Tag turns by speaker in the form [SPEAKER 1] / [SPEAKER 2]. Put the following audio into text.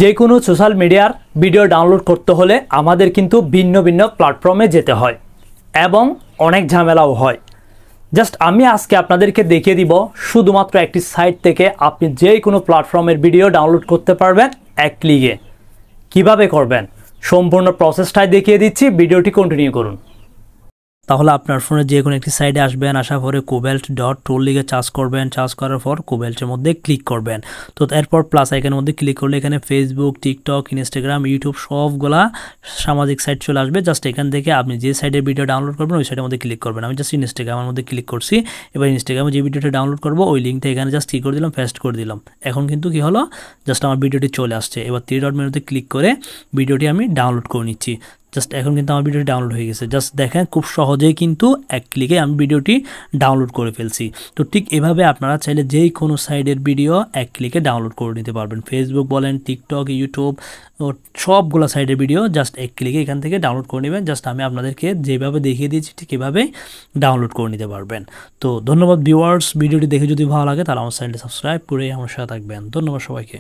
[SPEAKER 1] যে কোনো সোশ্যাল মিডিয়ার ভিডিও ডাউনলোড করতে হলে আমাদের কিন্তু ভিন্ন ভিন্ন প্ল্যাটফর্মে যেতে হয় এবং অনেক ঝামেলাও হয়। জাস্ট আমি আজকে আপনাদেরকে দেখিয়ে দিব শুধুমাত্র একটি সাইট থেকে আপনি যে কোনো প্ল্যাটফর্মের ভিডিও ডাউনলোড করতে পারবেন এক ক্লিকে। কিভাবে করবেন সম্পূর্ণ প্রসেসটাই দেখিয়ে দিচ্ছি, ভিডিওটি কন্টিনিউ করুন। তাহলে আপনার ফোনে যে কোনো একটি সাইটে আসবেন, আসার পরে cobalt.tool লিখে চার্জ করবেন, চার্জ করার পর কোবেল্টের মধ্যে ক্লিক করবেন। তো এরপর প্লাস আইকনের মধ্যে ক্লিক করলে এখানে ফেসবুক, টিকটক, ইনস্টাগ্রাম, ইউটিউব সবগুলা সামাজিক সাইট চলে আসবে। জাস্ট এখান থেকে আপনি যে সাইটের ভিডিও ডাউনলোড করবেন ওই সাইটের মধ্যে ক্লিক করবেন। আমি জাস্ট ইনস্টাগ্রামের মধ্যে ক্লিক করছি। এবার ইনস্টাগ্রামে যে ভিডিওটা ডাউনলোড করবো ওই লিঙ্কটা এখানে জাস্ট কী করে দিলাম, পেস্ট করে দিলাম। এখন কিন্তু কি হলো, জাস্ট আমার ভিডিওটি চলে আসছে। এবার 3 ডট মেনুতে ক্লিক করে ভিডিওটি আমি ডাউনলোড করে নিচ্ছি। জাস্ট এখন কিন্তু আমার ভিডিওটি ডাউনলোড হয়ে গেছে। জাস্ট দেখেন খুব সহজেই কিন্তু এক ক্লিকে আমি ভিডিওটি ডাউনলোড করে ফেলছি। তো ঠিক এভাবে আপনারা চাইলে যেই কোনো সাইডের ভিডিও এক ক্লিকে ডাউনলোড করে নিতে পারবেন। ফেসবুক বলেন, টিকটক, ইউটিউব ও সবগুলো সাইডের ভিডিও জাস্ট এক ক্লিকে এখান থেকে ডাউনলোড করে নেবেন। জাস্ট আমি আপনাদেরকে যেভাবে দেখিয়ে দিয়েছি ঠিক এভাবে ডাউনলোড করে নিতে পারবেন। তো ধন্যবাদ ভিউয়ার্স, ভিডিওটি দেখে যদি ভালো লাগে তাহলে আমার চ্যানেলটি সাবস্ক্রাইব করে আমার সাথে থাকবেন। ধন্যবাদ সবাইকে।